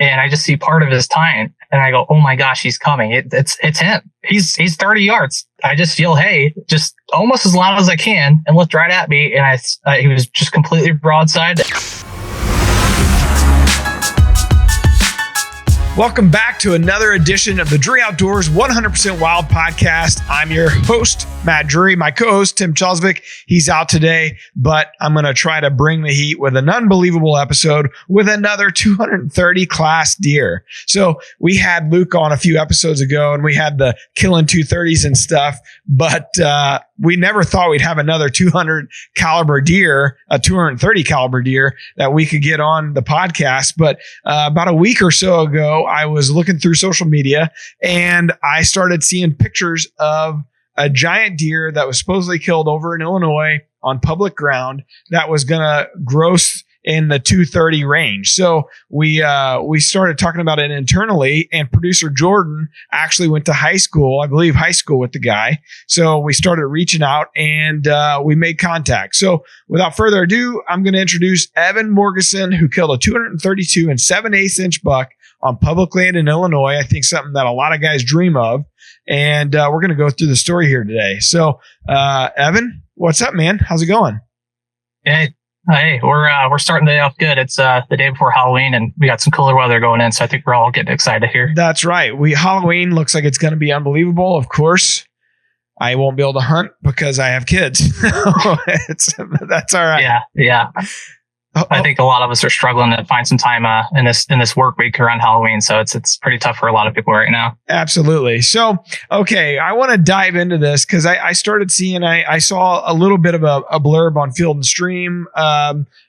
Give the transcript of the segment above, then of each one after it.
and I just see part of his tine, and I go, "Oh my gosh, he's coming! It's him. He's 30 yards." I just feel, hey, just almost as loud as I can, and looked right at me, and he was just completely broadside. Welcome back to another edition of the Drury Outdoors 100% Wild Podcast. I'm your host, Matt Drury. My co-host, Tim Chelsvik, he's out today, but I'm going to try to bring the heat with an unbelievable episode with another 230 class deer. So we had Luke on a few episodes ago, and we had the killing 230s and stuff, but we never thought we'd have another 200 caliber deer, a 230 caliber deer that we could get on the podcast. But about a week or so ago, I was looking through social media and I started seeing pictures of a giant deer that was supposedly killed over in Illinois on public ground that was going to gross in the 230 range. So we started talking about it internally, and producer Jordan actually went to high school with the guy. So we started reaching out and we made contact. So without further ado, I'm going to introduce Evan Morgeson, who killed a 232 and 7/8 inch buck on public land in Illinois. I think something that a lot of guys dream of. And we're going to go through the story here today. So Evan, what's up, man? How's it going? Hey, we're starting the day off good. It's the day before Halloween, and we got some cooler weather going in, so I think we're all getting excited here. That's right. Halloween looks like it's going to be unbelievable. Of course, I won't be able to hunt because I have kids. That's all right. Yeah. I think a lot of us are struggling to find some time in this work week around Halloween, so it's pretty tough for a lot of people right now. Absolutely. So, okay, I want to dive into this because I started seeing, I saw a little bit of a blurb on Field and Stream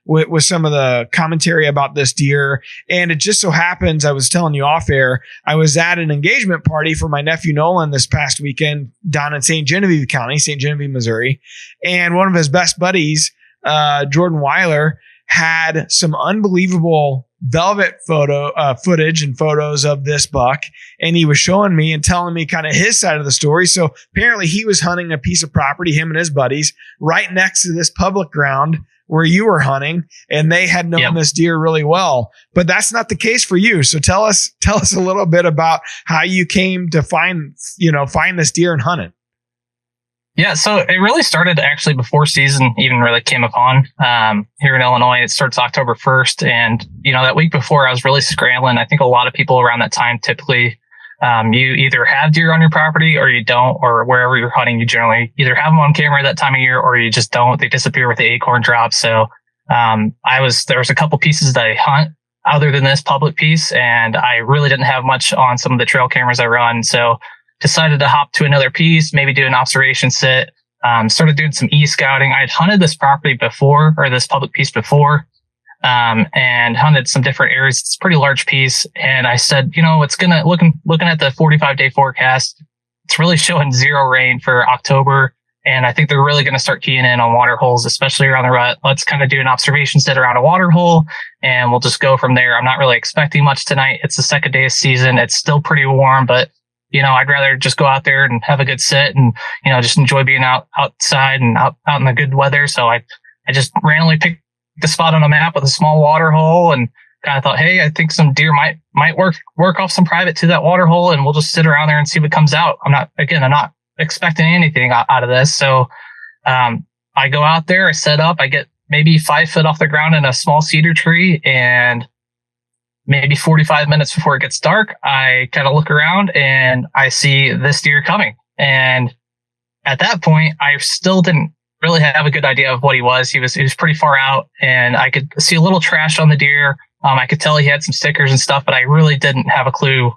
with some of the commentary about this deer, and it just so happens, I was telling you off air, I was at an engagement party for my nephew Nolan this past weekend down in St. Genevieve County, St. Genevieve, Missouri, and one of his best buddies, Jordan Weiler, had some unbelievable velvet footage and photos of this buck. And he was showing me and telling me kind of his side of the story. So apparently he was hunting a piece of property, him and his buddies, right next to this public ground where you were hunting, and they had known this deer really well. But that's not the case for you. So tell us a little bit about how you came to find this deer and hunt it. Yeah, so it really started actually before season even really came upon. Here in Illinois, it starts October 1st. And, that week before I was really scrambling. I think a lot of people around that time, typically, you either have deer on your property or you don't, or wherever you're hunting, you generally either have them on camera that time of year or you just don't. They disappear with the acorn drop. So, there was a couple pieces that I hunt other than this public piece, and I really didn't have much on some of the trail cameras I run. So, decided to hop to another piece, maybe do an observation sit, started doing some e-scouting. I had hunted this property before, or this public piece before, and hunted some different areas. It's a pretty large piece. And I said, it's looking at the 45-day forecast, it's really showing 0 rain for October. And I think they're really going to start keying in on water holes, especially around the rut. Let's kind of do an observation sit around a water hole, and we'll just go from there. I'm not really expecting much tonight. It's the second day of season. It's still pretty warm, but I'd rather just go out there and have a good sit and, just enjoy being outside and out in the good weather. So I just randomly picked the spot on a map with a small water hole and kind of thought, hey, I think some deer might work off some private to that water hole, and we'll just sit around there and see what comes out. I'm not expecting anything out of this. So, I go out there, I set up, I get maybe 5 foot off the ground in a small cedar tree, and maybe 45 minutes before it gets dark, I kind of look around and I see this deer coming. And at that point, I still didn't really have a good idea of what he was. He was pretty far out, and I could see a little trash on the deer. I could tell he had some stickers and stuff, but I really didn't have a clue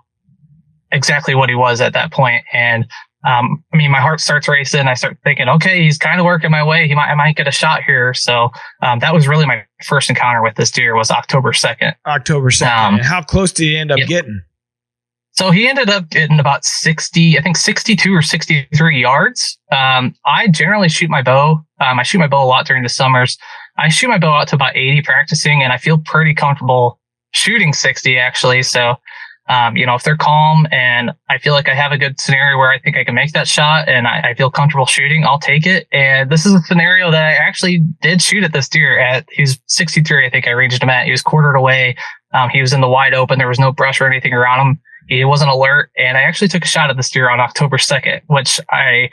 exactly what he was at that point. And my heart starts racing. I start thinking, okay, he's kind of working my way. I might get a shot here. So, that was really my first encounter with this deer was October 2nd. October 2nd. And how close did he end up getting? So he ended up getting about 62 or 63 yards. I generally shoot my bow. I shoot my bow a lot during the summers. I shoot my bow out to about 80 practicing, and I feel pretty comfortable shooting 60 actually. So, If they're calm and I feel like I have a good scenario where I think I can make that shot and I feel comfortable shooting, I'll take it. And this is a scenario that I actually did shoot at this deer he was 63, I think I ranged him at. He was quartered away. He was in the wide open. There was no brush or anything around him. He wasn't alert. And I actually took a shot at this deer on October 2nd, which I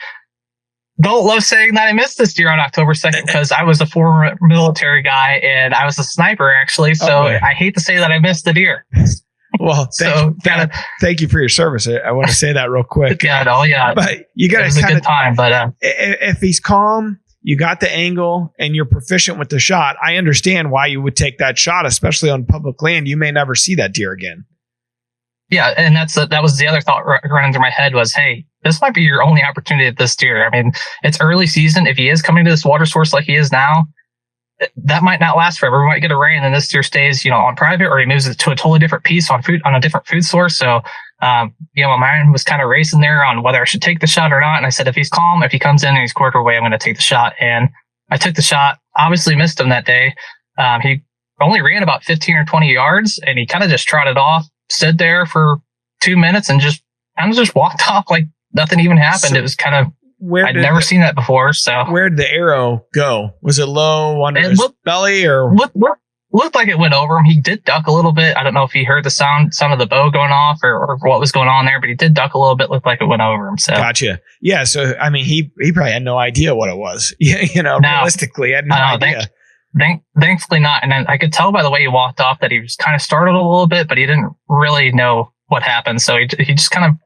don't love saying that I missed this deer on October 2nd because I was a former military guy and I was a sniper actually. So I hate to say that I missed the deer. Well, thank you for your service. I want to say that real quick. Yeah, but you got to kind of time. But if he's calm, you got the angle, and you're proficient with the shot, I understand why you would take that shot, especially on public land. You may never see that deer again. Yeah, and that was the other thought running through my head was, hey, this might be your only opportunity at this deer. I mean, it's early season. If he is coming to this water source like he is now, that might not last forever. We might get a rain and this deer stays, on private, or he moves it to a totally different piece on a different food source. So, my mind was kind of racing there on whether I should take the shot or not. And I said, if he's calm, if he comes in and he's quartered away, I'm going to take the shot. And I took the shot, obviously missed him that day. He only ran about 15 or 20 yards and he kind of just trotted off, stood there for 2 minutes and just walked off like nothing even happened. So, it was kind of, I'd never seen that before. So where did the arrow go? Was it low under his belly or? Looked like it went over him. He did duck a little bit. I don't know if he heard the sound of the bow going off or what was going on there, but he did duck a little bit. Looked like it went over him. So gotcha. Yeah. So, I mean, he probably had no idea what it was. Realistically, had no idea. Thankfully not. And then I could tell by the way he walked off that he was kind of startled a little bit, but he didn't really know what happened. So he just kind of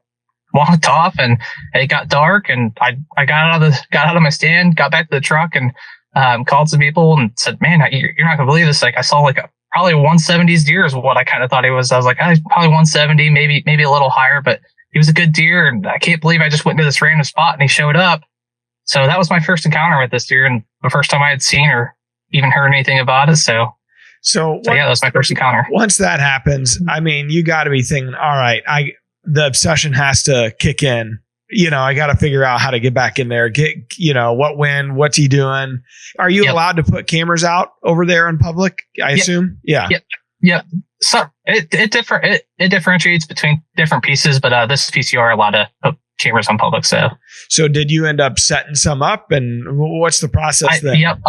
walked off and it got dark and I got out of my stand, got back to the truck and called some people and said, man, you're not gonna believe this. Like I saw probably 170s deer is what I kind of thought he was. I was like, he's probably 170, maybe a little higher, but he was a good deer. And I can't believe I just went to this random spot and he showed up. So that was my first encounter with this deer and the first time I had seen or even heard anything about it. So yeah, that was my first encounter. Once that happens, I mean, you got to be thinking, all right, the obsession has to kick in. I got to figure out how to get back in there. What's he doing? Are you allowed to put cameras out over there in public? I assume. Yeah. So it differentiates between different pieces, but this piece you are allowed to put cameras on public. So did you end up setting some up, and what's the process then? Yep.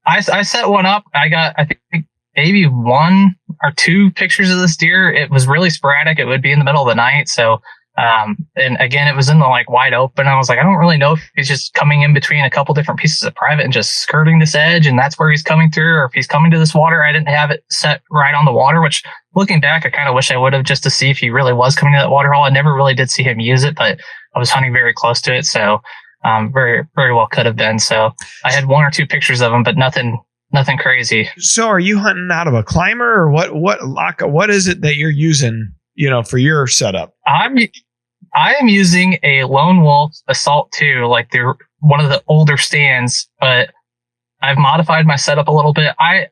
I set one up. I got, I think, maybe 1 or 2 pictures of this deer. It was really sporadic. It would be in the middle of the night. So, and again, it was in the wide open. I was like, I don't really know if he's just coming in between a couple different pieces of private and just skirting this edge. And that's where he's coming through, or if he's coming to this water. I didn't have it set right on the water, which looking back, I kind of wish I would have just to see if he really was coming to that water hole. I never really did see him use it, but I was hunting very close to it. So, very, very well could have been. So I had 1 or 2 pictures of him, but nothing crazy. So are you hunting out of a climber or what is it that you're using, for your setup? I am using a Lone Wolf Assault 2, like they're one of the older stands, but I've modified my setup a little bit. I'm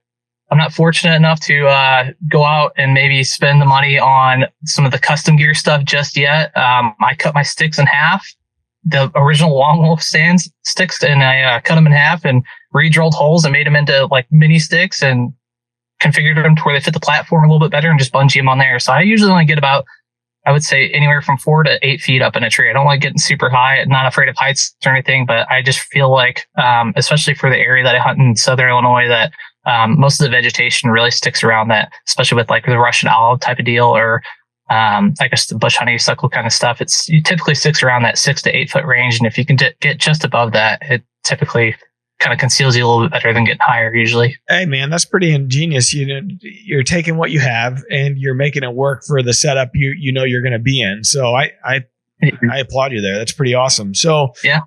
not fortunate enough to go out and maybe spend the money on some of the custom gear stuff just yet. I cut my sticks in half, the original Long Wolf stands sticks, and I cut them in half and re-drilled holes and made them into mini sticks and configured them to where they fit the platform a little bit better and just bungee them on there. So I usually only get about, I would say, anywhere from 4 to 8 feet up in a tree. I don't like getting super high. I'm not afraid of heights or anything, but I just feel like, especially for the area that I hunt in Southern Illinois, that most of the vegetation really sticks around that, especially with the Russian olive type of deal, or I guess the bush honeysuckle kind of stuff. It typically sticks around that 6 to 8 foot range. And if you can get just above that, it typically kind of conceals you a little bit better than getting higher usually. Hey man, that's pretty ingenious. You're taking what you have and you're making it work for the setup you're going to be in. So I applaud you there. That's pretty awesome. So yeah.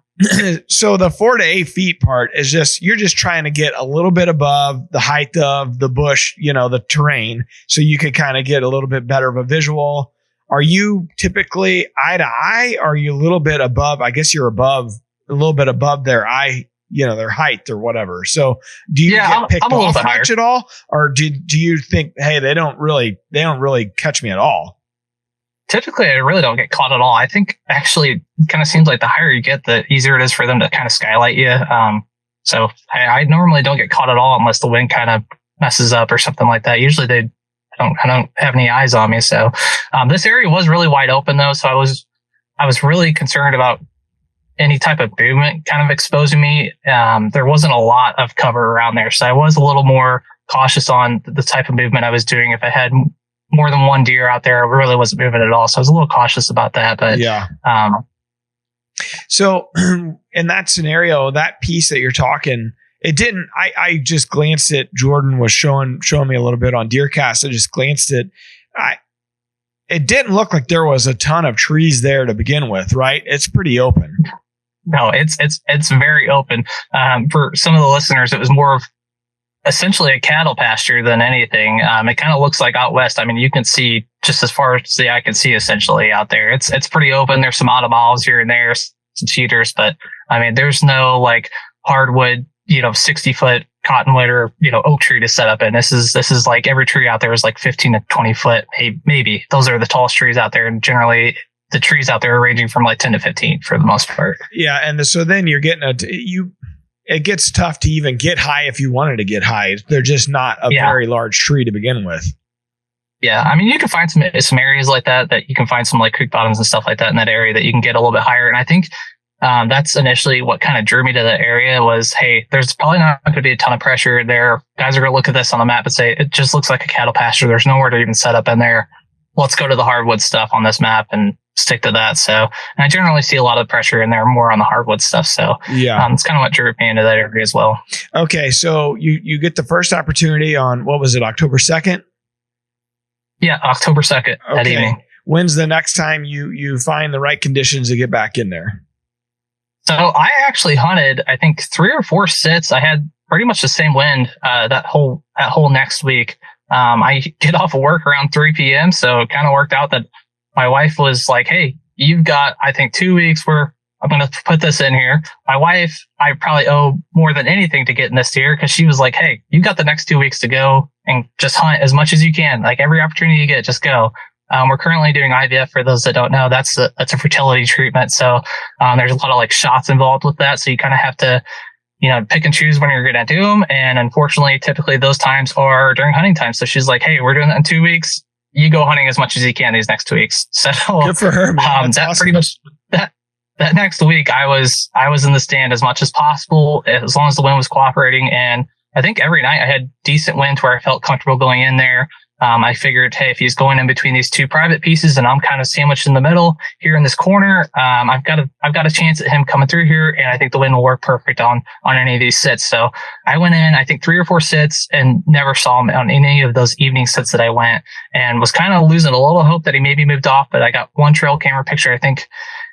So the 4 to 8 feet part is you're just trying to get a little bit above the height of the bush, the terrain, so you could kind of get a little bit better of a visual. Are you typically eye to eye? Or are you a little bit above? I guess you're a little bit above their eye, their height or whatever. So do you get picked off much at all? Or do you think, hey, they don't really catch me at all? Typically, I really don't get caught at all. I think actually it kind of seems like the higher you get, the easier it is for them to kind of skylight you. So I normally don't get caught at all unless the wind kind of messes up or something like that. Usually I don't have any eyes on me. So, this area was really wide open though. So I was really concerned about any type of movement kind of exposing me. There wasn't a lot of cover around there. So I was a little more cautious on the type of movement I was doing. If I had more than one deer out there, I really wasn't moving at all. So I was a little cautious about that, but yeah. So in that scenario, that piece that you're talking, it didn't, I just glanced at, Jordan was showing me a little bit on DeerCast. I just glanced at, it didn't look like there was a ton of trees there to begin with, right? It's pretty open. No, it's very open. For some of the listeners, it was more of essentially a cattle pasture than anything. It kind of looks like out west. I mean, you can see just as far as the eye can see essentially out there. It's pretty open. There's some autumn olives here and there, some cedars, but I mean, there's no like hardwood, 60-foot cottonwood or, oak tree to set up in. This is like every tree out there is like 15 to 20 foot. Maybe those are the tallest trees out there. And generally the trees out there are ranging from like 10 to 15 for the most part. Yeah. And so then you're getting it gets tough to even get high if you wanted to get high. They're just not a very large tree to begin with. Yeah. I mean, you can find some areas like that you can find some like creek bottoms and stuff like that in that area that you can get a little bit higher. And I think that's initially what kind of drew me to that area was, hey, there's probably not going to be a ton of pressure there. Guys are going to look at this on the map and say, it just looks like a cattle pasture. There's nowhere to even set up in there. Let's go to the hardwood stuff on this map and stick to that. So, and I generally see a lot of pressure in there more on the hardwood stuff. So yeah, it's kind of what drew me into that area as well. Okay. So you get the first opportunity on, what was it, October 2nd? Yeah. October 2nd, that evening. When's the next time you find the right conditions to get back in there? So I actually hunted, I think 3 or 4 sits. I had pretty much the same wind, that whole next week. I get off of work around 3 p.m. So it kind of worked out that my wife was like, hey, you've got, I think 2 weeks where I'm going to put this in here. My wife, I probably owe more than anything to getting this deer, because she was like, hey, you got the next 2 weeks to go and just hunt as much as you can. Like every opportunity you get, just go. We're currently doing IVF. For those that don't know, that's a fertility treatment. So, there's a lot of like shots involved with that. So you kind of have to, pick and choose when you're going to do them. And unfortunately, typically those times are during hunting time. So she's like, hey, we're doing that in 2 weeks. You go hunting as much as you can these next 2 weeks. So good for her, man. That's awesome. Pretty much that next week I was in the stand as much as possible, as long as the wind was cooperating. And I think every night I had decent wind where I felt comfortable going in there. I figured, hey, if he's going in between these 2 private pieces and I'm kind of sandwiched in the middle here in this corner, I've got a chance at him coming through here, and I think the wind will work perfect on any of these sits. So I went in, I think 3 or 4 sits, and never saw him on any of those evening sits that I went, and was kind of losing a little hope that he maybe moved off. But I got one trail camera picture, I think,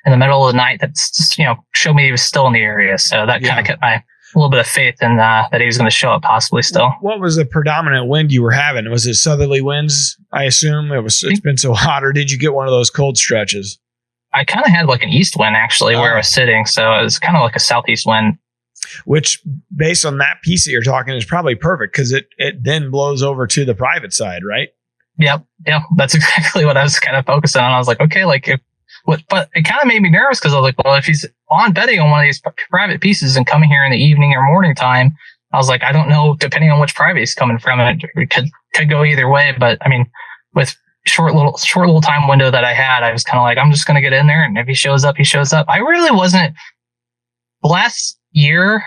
in the middle of the night that's just, showed me he was still in the area. So that kind of kept my a little bit of faith in that he was going to show up possibly still. What was the predominant wind you were having? Was it southerly winds? I assume it's been so hot, or did you get one of those cold stretches? I kind of had like an east wind actually where I was sitting. So it was kind of like a southeast wind. Which, based on that piece that you're talking, is probably perfect, because it then blows over to the private side, right? Yep. That's exactly what I was kind of focusing on. I was like, okay, but it kind of made me nervous, because I was like, well, if he's on bedding on one of these private pieces and coming here in the evening or morning time, I was like, I don't know, depending on which private he's coming from, it could go either way. But I mean, with short little time window that I had, I was kind of like, I'm just going to get in there, and if he shows up, he shows up. I really wasn't. Last year,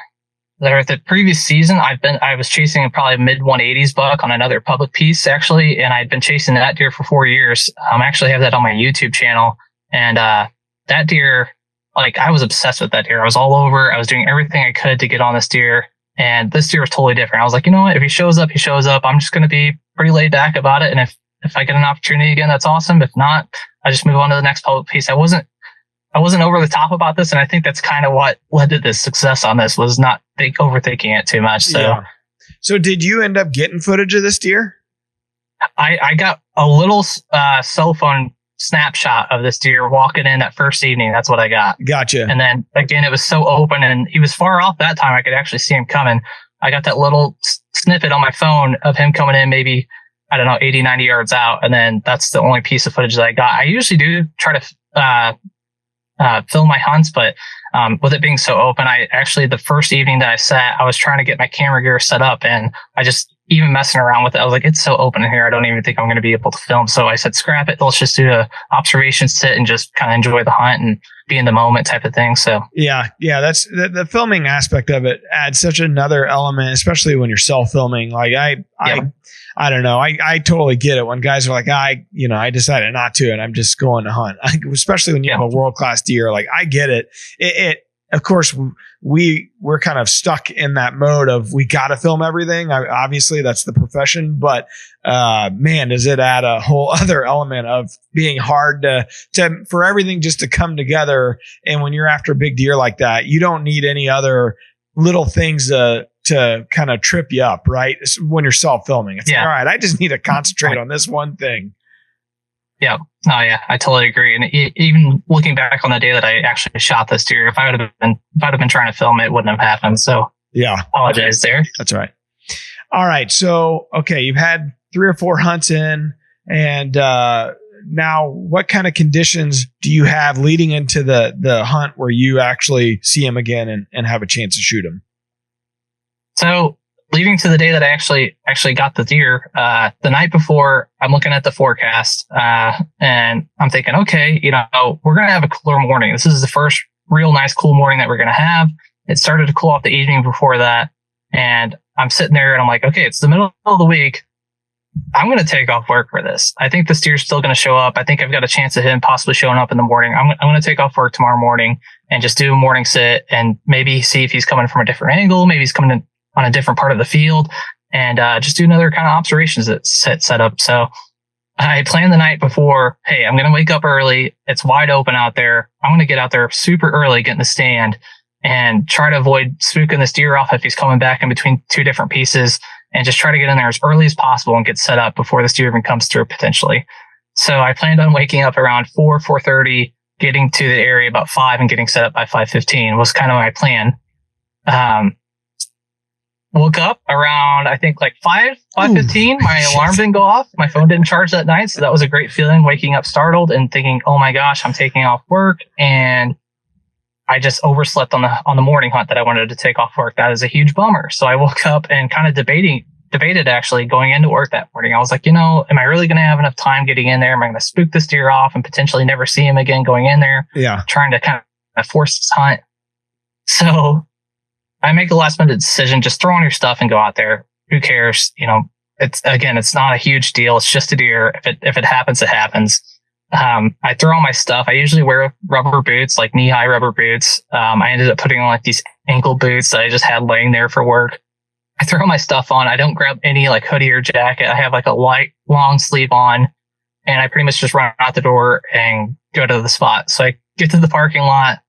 the previous season, I was chasing probably a mid 180s buck on another public piece actually, and I'd been chasing that deer for 4 years. I actually have that on my YouTube channel. And that deer, like, I was obsessed with that deer. I was all over. I was doing everything I could to get on this deer. And this deer was totally different. I was like, you know what? If he shows up, he shows up. I'm just going to be pretty laid back about it. And if I get an opportunity again, that's awesome. If not, I just move on to the next public piece. I wasn't over the top about this. And I think that's kind of what led to this success on this, was not overthinking it too much. So, yeah. So did you end up getting footage of this deer? I got a little cell phone snapshot of this deer walking in that first evening. That's what I got. Gotcha. And then again, it was so open, and he was far off that time. I could actually see him coming. I got that little snippet on my phone of him coming in maybe, I don't know, 80, 90 yards out. And then that's the only piece of footage that I got. I usually do try to film my hunts, but with it being so open, the first evening that I sat, I was trying to get my camera gear set up, and I just even messing around with it. I was like, it's so open in here. I don't even think I'm going to be able to film. So I said, scrap it. Let's just do a observation sit and just kind of enjoy the hunt and be in the moment type of thing. So yeah, that's the filming aspect of it adds such another element, especially when you're self-filming. Like I don't know. I totally get it when guys are like, I decided not to, and I'm just going to hunt. Especially when you have a world-class deer. Like, I get it. It of course, we're kind of stuck in that mode of we got to film everything. Obviously, that's the profession, but man, does it add a whole other element of being hard to for everything just to come together. And when you're after a big deer like that, you don't need any other little things to kind of trip you up, right? When you're self-filming, it's like, all right, I just need to concentrate on this one thing. Yeah. Oh yeah, I totally agree. And even looking back on the day that I actually shot this deer, if I'd have been trying to film it, wouldn't have happened. So yeah, apologize there. That's right. All right. So, okay. You've had 3 or 4 hunts in, and now what kind of conditions do you have leading into the hunt where you actually see him again and have a chance to shoot him? So leading to the day that I actually got the deer, the night before, I'm looking at the forecast, and I'm thinking, okay, we're going to have a cooler morning. This is the first real nice cool morning that we're going to have. It started to cool off the evening before that. And I'm sitting there and I'm like, okay, it's the middle of the week. I'm going to take off work for this. I think this deer's still going to show up. I think I've got a chance of him possibly showing up in the morning. I'm going to take off work tomorrow morning and just do a morning sit and maybe see if he's coming from a different angle. Maybe he's coming in on a different part of the field, and just do another kind of observations that set up. So I planned the night before, hey, I'm going to wake up early. It's wide open out there. I'm going to get out there super early, get in the stand, and try to avoid spooking this deer off if he's coming back in between 2 different pieces, and just try to get in there as early as possible and get set up before this deer even comes through potentially. So I planned on waking up around 4:30, getting to the area about 5 and getting set up by 5:15 was kind of my plan. Woke up around, I think, like 5:15. My alarm didn't go off. My phone didn't charge that night. So that was a great feeling, waking up startled and thinking, oh my gosh, I'm taking off work. And I just overslept on the morning hunt that I wanted to take off work. That is a huge bummer. So I woke up and kind of debated actually going into work that morning. I was like, am I really going to have enough time getting in there? Am I going to spook this deer off and potentially never see him again going in there? Yeah. Trying to kind of force this hunt. So I make a last minute decision, just throw on your stuff and go out there. Who cares? It's not a huge deal. It's just a deer. If it happens, it happens. I throw on my stuff. I usually wear rubber boots, like knee-high rubber boots. I ended up putting on like these ankle boots that I just had laying there for work. I throw my stuff on. I don't grab any like hoodie or jacket. I have like a light long sleeve on, and I pretty much just run out the door and go to the spot. So I get to the parking lot.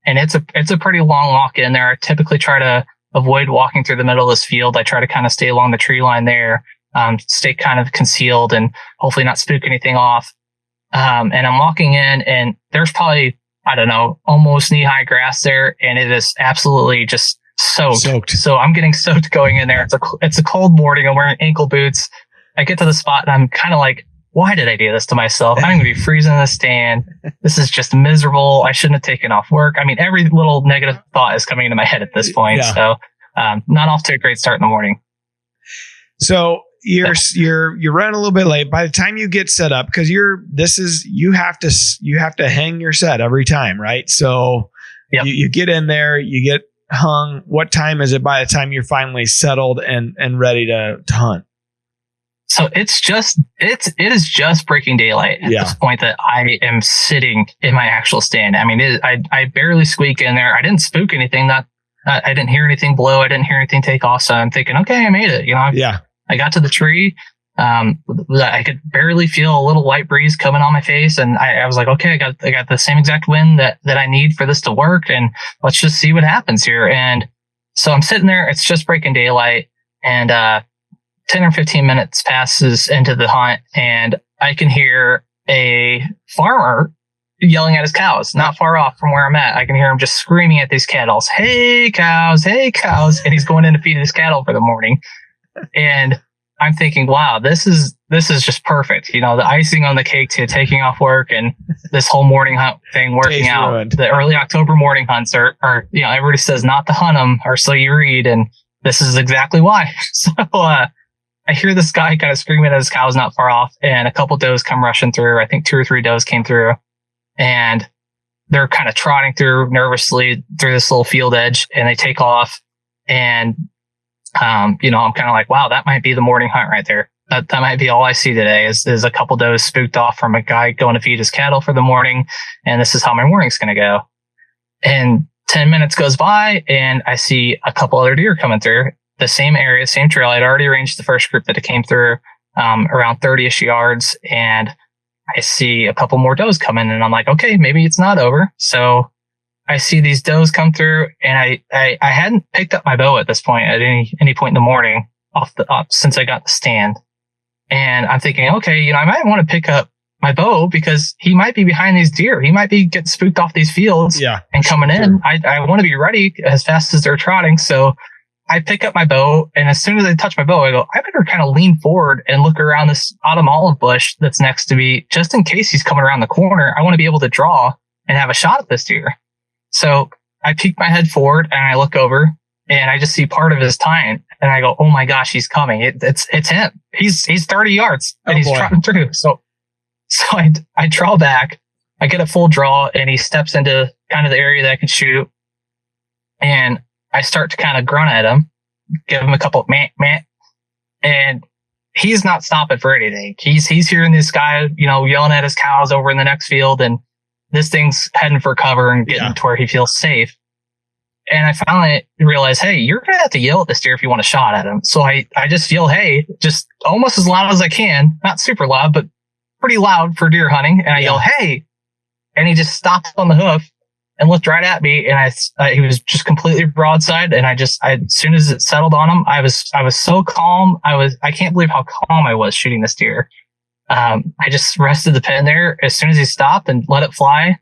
And it's a pretty long walk in there. I typically try to avoid walking through the middle of this field. I try to kind of stay along the tree line there, stay kind of concealed and hopefully not spook anything off. And I'm walking in, and there's probably, I don't know, almost knee-high grass there, and it is absolutely just soaked. So I'm getting soaked going in there. It's a cold morning. I'm wearing ankle boots. I get to the spot, and I'm kind of like, why did I do this to myself? I'm going to be freezing in the stand. This is just miserable. I shouldn't have taken off work. I mean, every little negative thought is coming into my head at this point. Yeah. So, not off to a great start in the morning. So you're running a little bit late. By the time you get set up, because you have to hang your set every time, right? So yep. you get in there, you get hung. What time is it by the time you're finally settled and ready to hunt? So it is just breaking daylight at this point that I am sitting in my actual stand. I mean, I barely squeak in there. I didn't spook anything. I didn't hear anything blow. I didn't hear anything take off. So I'm thinking, okay, I made it. I got to the tree. I could barely feel a little light breeze coming on my face. And I was like, okay, I got the same exact wind that I need for this to work. And let's just see what happens here. And so I'm sitting there. It's just breaking daylight. And, 10 or 15 minutes passes into the hunt, and I can hear a farmer yelling at his cows, not far off from where I'm at. I can hear him just screaming at these cattle, hey cows, hey cows. And he's going in to feed his cattle for the morning. And I'm thinking, wow, this is just perfect. The icing on the cake to taking off work and this whole morning hunt thing working out. Ruined. The early October morning hunts are, everybody says not to hunt them, or so you read. And this is exactly why. So, I hear this guy kind of screaming at his cows not far off, and a couple does come rushing through. I think 2 or 3 does came through, and they're kind of trotting through nervously through this little field edge, and they take off. And, I'm kind of like, wow, that might be the morning hunt right there. That might be all I see today is a couple does spooked off from a guy going to feed his cattle for the morning. And this is how my morning's going to go. And 10 minutes goes by, and I see a couple other deer coming through the same area, same trail. I'd already arranged the first group that it came through, around 30-ish yards. And I see a couple more does come in, and I'm like, okay, maybe it's not over. So I see these does come through, and I hadn't picked up my bow at this point at any point in the morning since I got the stand. And I'm thinking, okay, I might want to pick up my bow because he might be behind these deer. He might be getting spooked off these fields and coming in. I want to be ready as fast as they're trotting. So I pick up my bow, and as soon as I touch my bow, I go, I better kind of lean forward and look around this autumn olive bush that's next to me, just in case he's coming around the corner. I want to be able to draw and have a shot at this deer. So I peek my head forward, and I look over, and I just see part of his tine, and I go, oh my gosh, he's coming. It's him. He's 30 yards and he's trotting through. So I draw back, I get a full draw, and he steps into kind of the area that I can shoot. And I start to kind of grunt at him, give him a couple of meh, and he's not stopping for anything. He's hearing this guy, yelling at his cows over in the next field, and this thing's heading for cover and getting to where he feels safe. And I finally realized, hey, you're going to have to yell at this deer if you want a shot at him. So I just yell, hey, just almost as loud as I can, not super loud, but pretty loud for deer hunting. And I yell, hey, and he just stopped on the hoof and looked right at me. And he was just completely broadside. And as soon as it settled on him, I was so calm. I can't believe how calm I was shooting this deer. I just rested the pin there as soon as he stopped and let it fly,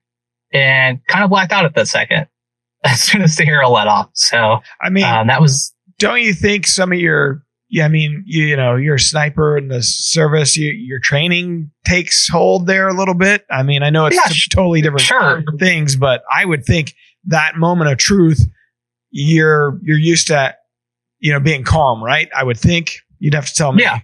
and kind of blacked out at that second as soon as the arrow let off. So, that was. Don't you think some of your, you're a sniper in the service, your training takes hold there a little bit? I know it's totally different things, but I would think that moment of truth, you're used to, being calm, right? I would think. You'd have to tell me. Yeah.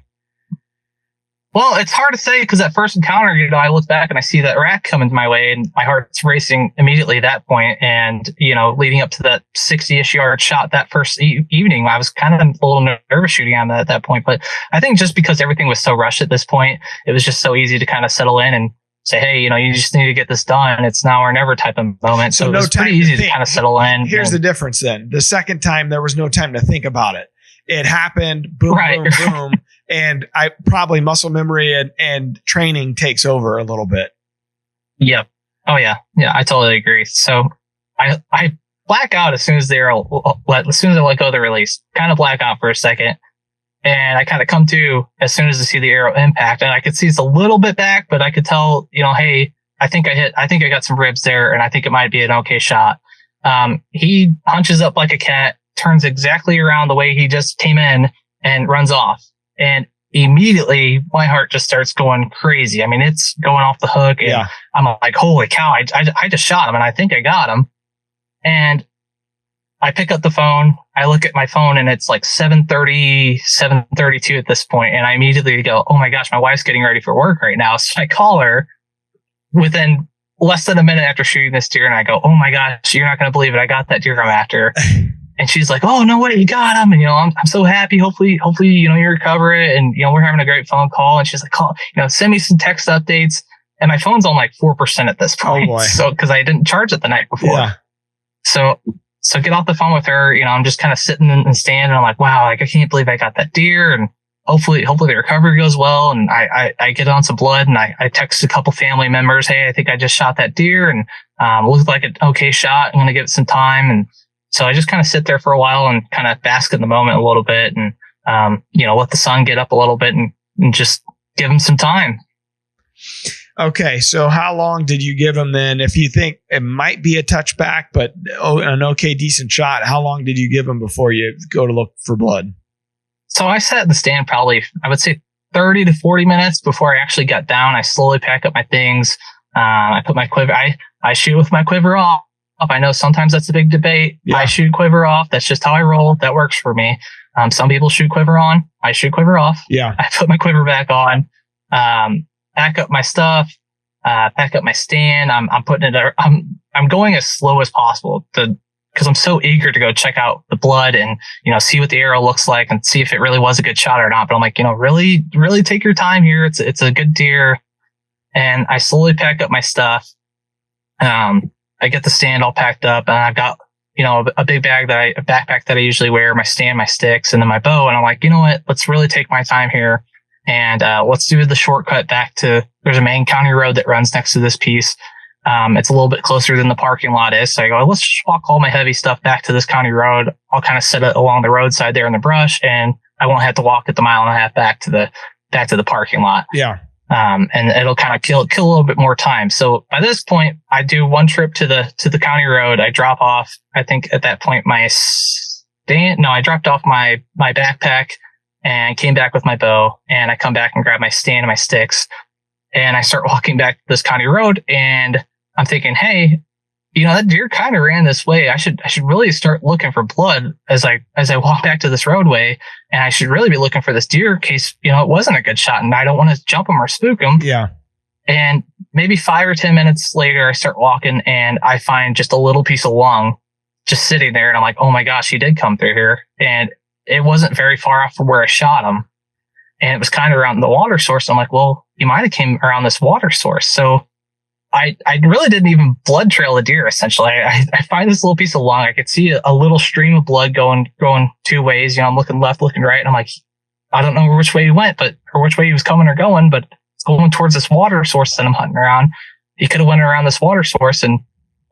Well, it's hard to say because that first encounter, I look back and I see that rack coming my way, and my heart's racing immediately at that point. And, leading up to that 60-ish yard shot that first evening, I was kind of a little nervous shooting on that at that point. But I think just because everything was so rushed at this point, it was just so easy to kind of settle in and say, hey, you just need to get this done. It's now or never type of moment. So it was pretty easy to kind of settle in. Here's the difference then. The second time, there was no time to think about it. It happened, boom, boom, boom. And I probably muscle memory and training takes over a little bit. Yep. Oh yeah. Yeah. I totally agree. So I black out as soon as I let go of the release, kind of black out for a second. And I kind of come to as soon as I see the arrow impact, and I could see it's a little bit back, but I could tell, hey, I think I got some ribs there, and I think it might be an okay shot. He hunches up like a cat, turns exactly around the way he just came in, and runs off. And immediately my heart just starts going crazy. It's going off the hook, and I'm like, holy cow, I just shot him, and I think I got him. And I pick up the phone, I look at my phone, and it's like 7:30, 7:32 at this point. And I immediately go, oh my gosh, my wife's getting ready for work right now. So I call her within less than a minute after shooting this deer, and I go, oh my gosh, you're not going to believe it. I got that deer I'm after. And she's like, oh, no way, you got him. And, I'm so happy. Hopefully, you recover it. And, we're having a great phone call. And she's like, send me some text updates. And my phone's on like 4% at this point. Oh boy. So, cause I didn't charge it the night before. Yeah. So get off the phone with her. I'm just kind of sitting in the stand, and I'm like, wow, I can't believe I got that deer. And hopefully the recovery goes well. And I get on some blood, and I text a couple family members. Hey, I think I just shot that deer, and, it looked like an okay shot. I'm going to give it some time. And so I just kind of sit there for a while and kind of bask in the moment a little bit, and, let the sun get up a little bit, and just give him some time. Okay. So how long did you give him then? If you think it might be a touchback, but an okay, decent shot, how long did you give him before you go to look for blood? So I sat in the stand probably, I would say 30 to 40 minutes before I actually got down. I slowly pack up my things. I put my quiver, I shoot with my quiver off. I know sometimes that's a big debate. Yeah. I shoot quiver off. That's just how I roll. That works for me. Some people shoot quiver on. I shoot quiver off. Yeah. I put my quiver back on, pack up my stuff, pack up my stand. I'm putting it, I'm going as slow as possible because I'm so eager to go check out the blood and, see what the arrow looks like and see if it really was a good shot or not. But I'm like, really, really take your time here. It's a good deer. And I slowly pack up my stuff. I get the stand all packed up, and I've got, a big backpack that I usually wear, my stand, my sticks, and then my bow. And I'm like, you know what? Let's really take my time here. And, let's do the shortcut back to, there's a main county road that runs next to this piece. It's a little bit closer than the parking lot is. So I go, let's just walk all my heavy stuff back to this county road. I'll kind of set it along the roadside there in the brush, and I won't have to walk at the 1.5 mile back to the parking lot. Yeah. And it'll kind of kill a little bit more time. So by this point, I do one trip to the county road. I drop off, I think at that point, I dropped off my backpack and came back with my bow, and I come back and grab my stand and my sticks, and I start walking back this county road, and I'm thinking, hey, that deer kind of ran this way. I should really start looking for blood as I walk back to this roadway, and I should really be looking for this deer in case, it wasn't a good shot and I don't want to jump him or spook him. Yeah. And maybe 5 or 10 minutes later, I start walking and I find just a little piece of lung just sitting there. And I'm like, oh my gosh, he did come through here. And it wasn't very far off from where I shot him. And it was kind of around the water source. I'm like, well, he might have came around this water source. So I really didn't even blood trail the deer, essentially. I find this little piece of lung. I could see a little stream of blood going 2 ways. I'm looking left, looking right. And I'm like, I don't know which way he went, or which way he was coming or going, but it's going towards this water source that I'm hunting around. He could have went around this water source, and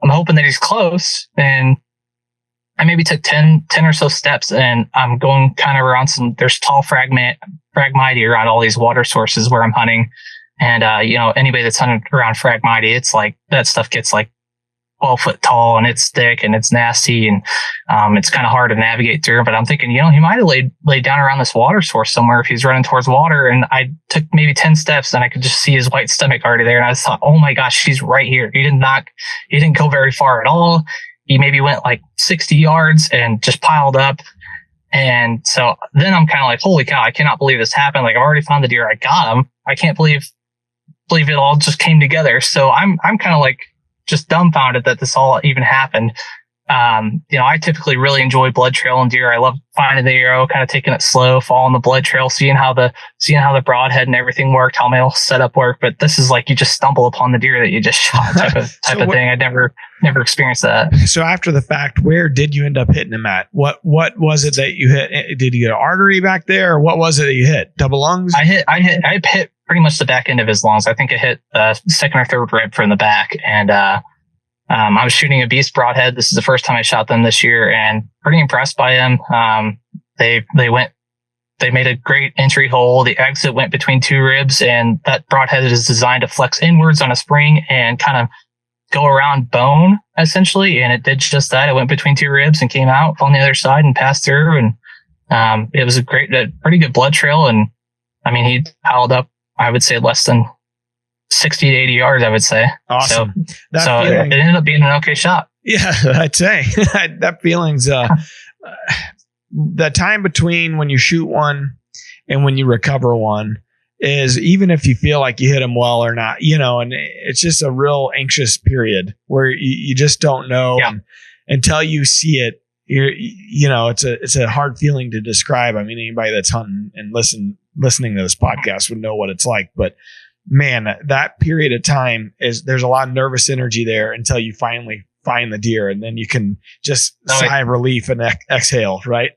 I'm hoping that he's close. And I maybe took 10 or so steps, and I'm going kind of around there's tall phragmite around all these water sources where I'm hunting. And, anybody that's hunted around phragmite, it's like that stuff gets like 12 foot tall, and it's thick and it's nasty, and it's kind of hard to navigate through. But I'm thinking, he might have laid down around this water source somewhere if he's running towards water. And I took maybe 10 steps, and I could just see his white stomach already there. And I just thought, oh my gosh, he's right here. He didn't go very far at all. He maybe went like 60 yards and just piled up. And so then I'm kind of like, holy cow, I cannot believe this happened. Like, I've already found the deer. I got him. I can't believe it all just came together. So I'm kind of like just dumbfounded that this all even happened. I typically really enjoy blood trail and deer. I love finding the arrow, kind of taking it slow, following the blood trail, seeing how the broadhead and everything worked, how my whole setup worked. But this is like you just stumble upon the deer that you just shot type of thing. I never experienced that. So after the fact, where did you end up hitting him at? What was it that you hit? Did you get an artery back there, or what was it that you hit? Double lungs? I hit pretty much the back end of his lungs. I think it hit the second or third rib from the back, and I was shooting a beast broadhead. This is the first time I shot them this year, and pretty impressed by them. They made a great entry hole. The exit went between 2 ribs, and that broadhead is designed to flex inwards on a spring and kind of go around bone, essentially. And it did just that. It went between 2 ribs and came out on the other side and passed through. And it was a pretty good blood trail. And I mean, he piled up, I would say, less than 60 to 80 yards, I would say. Awesome. So it ended up being an okay shot. Yeah, I'd say that feeling's the time between when you shoot one and when you recover one is, even if you feel like you hit them well or not, and it's just a real anxious period where you just don't know. Yeah. Until you see it. It's a hard feeling to describe. I mean, anybody that's hunting and listening to this podcast would know what it's like, but man, that period of time there's a lot of nervous energy there until you finally find the deer, and then you can just sigh of relief and exhale, right?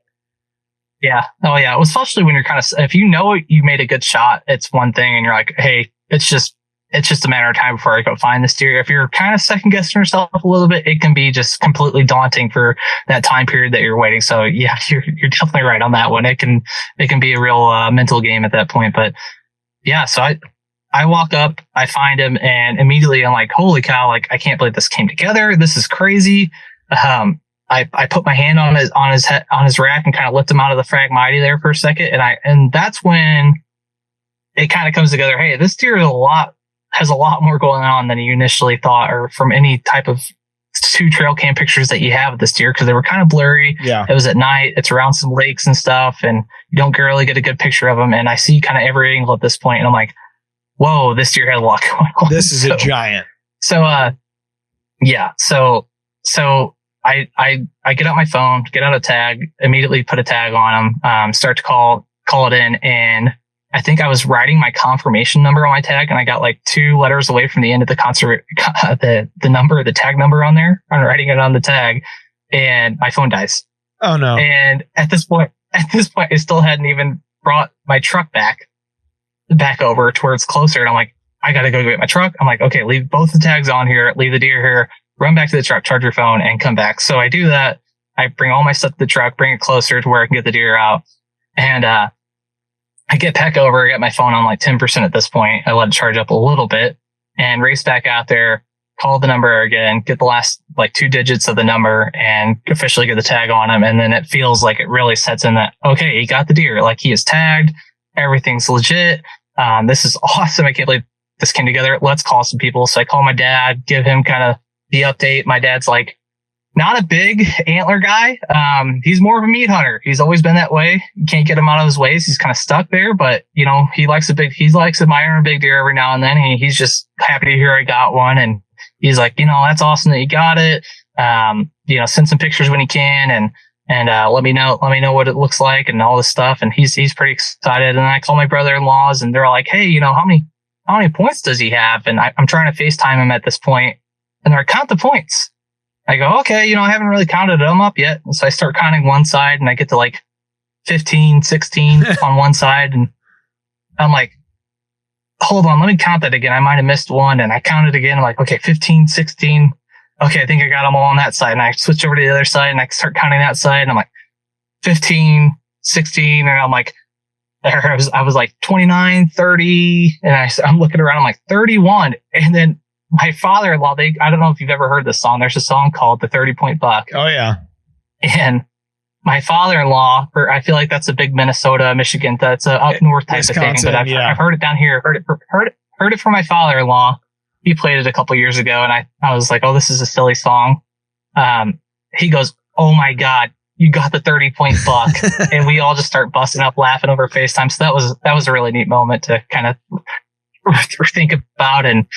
Yeah. Oh yeah. Well, especially when you're if you know you made a good shot, it's one thing, and you're like, hey, it's just a matter of time before I go find this deer. If you're kind of second guessing yourself a little bit, it can be just completely daunting for that time period that you're waiting. So yeah, you're definitely right on that one. It can be a real mental game at that point. But yeah, so I walk up, I find him, and immediately I'm like, holy cow, like, I can't believe this came together. This is crazy. I put my hand on his rack and kind of lift him out of the phragmite there for a second. And that's when it kind of comes together. Hey, this deer has a lot more going on than you initially thought, or from any type of 2 trail cam pictures that you have of this deer, because they were kind of blurry. Yeah. It was at night. It's around some lakes and stuff, and you don't really get a good picture of them. And I see kind of every angle at this point, and I'm like, whoa, this deer has a lot going on. This is a giant. So, yeah. So I get out my phone, get out a tag, immediately put a tag on him, start to call it in. And I think I was writing my confirmation number on my tag, and I got like 2 letters away from the end of the number, the tag number on there. I'm writing it on the tag, and my phone dies. Oh no. And at this point, I still hadn't even brought my truck back over to where it's closer. And I'm like, I got to go get my truck. I'm like, okay, leave both the tags on here, leave the deer here, run back to the truck, charge your phone, and come back. So I do that. I bring all my stuff to the truck, bring it closer to where I can get the deer out. And, I get back over, I got my phone on like 10% at this point. I let it charge up a little bit and race back out there, call the number again, get the last like 2 digits of the number, and officially get the tag on him. And then it feels like it really sets in that, okay, he got the deer. Like, he is tagged. Everything's legit. This is awesome. I can't believe this came together. Let's call some people. So I call my dad, give him kind of the update. My dad's like, not a big antler guy. He's more of a meat hunter. He's always been that way. You can't get him out of his ways. He's kind of stuck there, but he likes admiring a big deer every now and then. He's just happy to hear I got one. And he's like, that's awesome that you got it. Send some pictures when you can, and let me know what it looks like and all this stuff. And he's pretty excited. And I call my brother-in-laws, and they're like, hey, how many points does he have? And I'm trying to FaceTime him at this point, and they're like, count the points. I go, okay, I haven't really counted them up yet. And so I start counting one side, and I get to like 15, 16 on one side. And I'm like, hold on, let me count that again. I might have missed one. And I counted again. I'm like, okay, 15, 16. Okay, I think I got them all on that side. And I switch over to the other side, and I start counting that side. And I'm like, 15, 16. And I'm like, I was like 29, 30. And I'm looking around, I'm like 31. And then my father-in-law, I don't know if you've ever heard this song. There's a song called The 30-Point Buck. Oh, yeah. And my father-in-law, I feel like that's a big Minnesota, Michigan, that's a up north type Wisconsin, of thing. But I've heard it down here. Heard it from my father-in-law. He played it a couple years ago, and I was like, oh, this is a silly song. He goes, oh my God, you got the 30-point buck. And we all just start busting up laughing over FaceTime. So that was a really neat moment to kind of think about and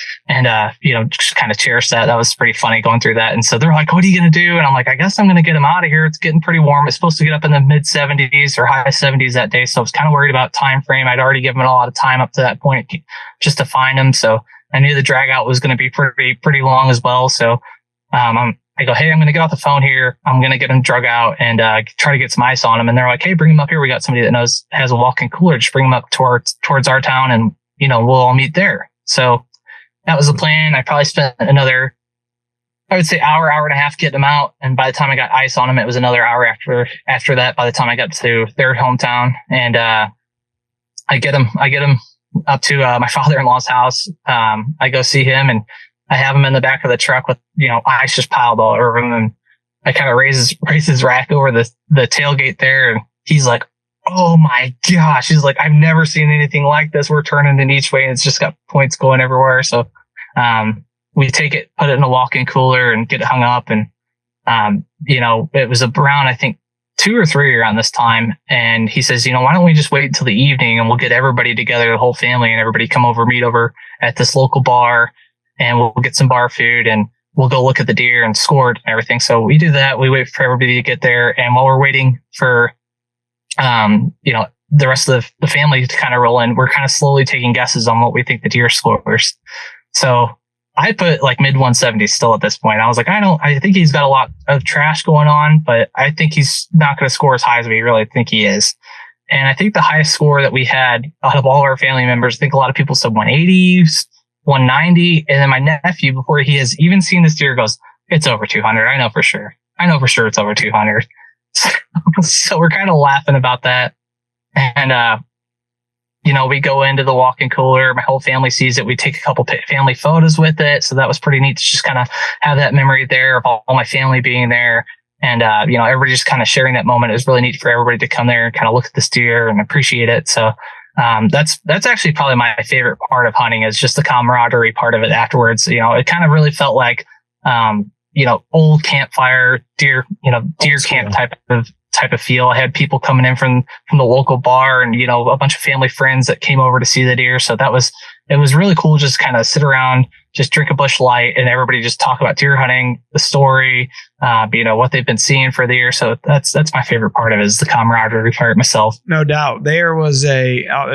just kind of cherish that. That was pretty funny going through that. And so they're like, what are you going to do? And I'm like, I guess I'm going to get him out of here. It's getting pretty warm. It's supposed to get up in the mid 70s or high 70s that day. So I was kind of worried about time frame. I'd already given it a lot of time up to that point just to find him. So I knew the drag out was going to be pretty long as well. So, I go, hey, I'm going to get off the phone here. I'm going to get him drug out and, try to get some ice on him. And they're like, hey, bring him up here. We got somebody that has a walk-in cooler. Just bring him up towards our town, and we'll all meet there. So that was the plan. I probably spent another, I would say hour and a half getting him out. And by the time I got ice on him, it was another hour after that, by the time I got to their hometown. And, I get him up to, my father-in-law's house. I go see him, and I have him in the back of the truck with, ice just piled all over him. And I kind of raise his rack over the tailgate there. And he's like, oh my gosh. He's like, I've never seen anything like this. We're turning in each way, and it's just got points going everywhere. So, we take it, put it in a walk-in cooler, and get it hung up. And, it was around, I think, 2 or 3 around this time. And he says, why don't we just wait until the evening, and we'll get everybody together, the whole family, and everybody meet over at this local bar, and we'll get some bar food, and we'll go look at the deer and score it and everything. So we do that. We wait for everybody to get there. And while we're waiting for, the rest of the family to kind of roll in, we're kind of slowly taking guesses on what we think the deer scores. So I put like mid 170s still at this point. I was like, I think he's got a lot of trash going on, but I think he's not going to score as high as we really think he is. And I think the highest score that we had out of all our family members, I think a lot of people said 180, 190. And then my nephew, before he has even seen this deer, goes, it's over 200. I know for sure it's over 200. So we're kind of laughing about that. And, we go into the walk-in cooler. My whole family sees it. We take a couple family photos with it. So that was pretty neat to just kind of have that memory there of all my family being there. And, everybody just kind of sharing that moment. It was really neat for everybody to come there and kind of look at this deer and appreciate it. So, that's actually probably my favorite part of hunting, is just the camaraderie part of it afterwards. It kind of really felt like, old campfire deer camp type of feel. I had people coming in from the local bar and, a bunch of family friends that came over to see the deer. So it was really cool. Just kind of sit around, just drink a Busch Light and everybody just talk about deer hunting, the story, what they've been seeing for the year. So that's my favorite part of it, is the camaraderie part myself. No doubt. There was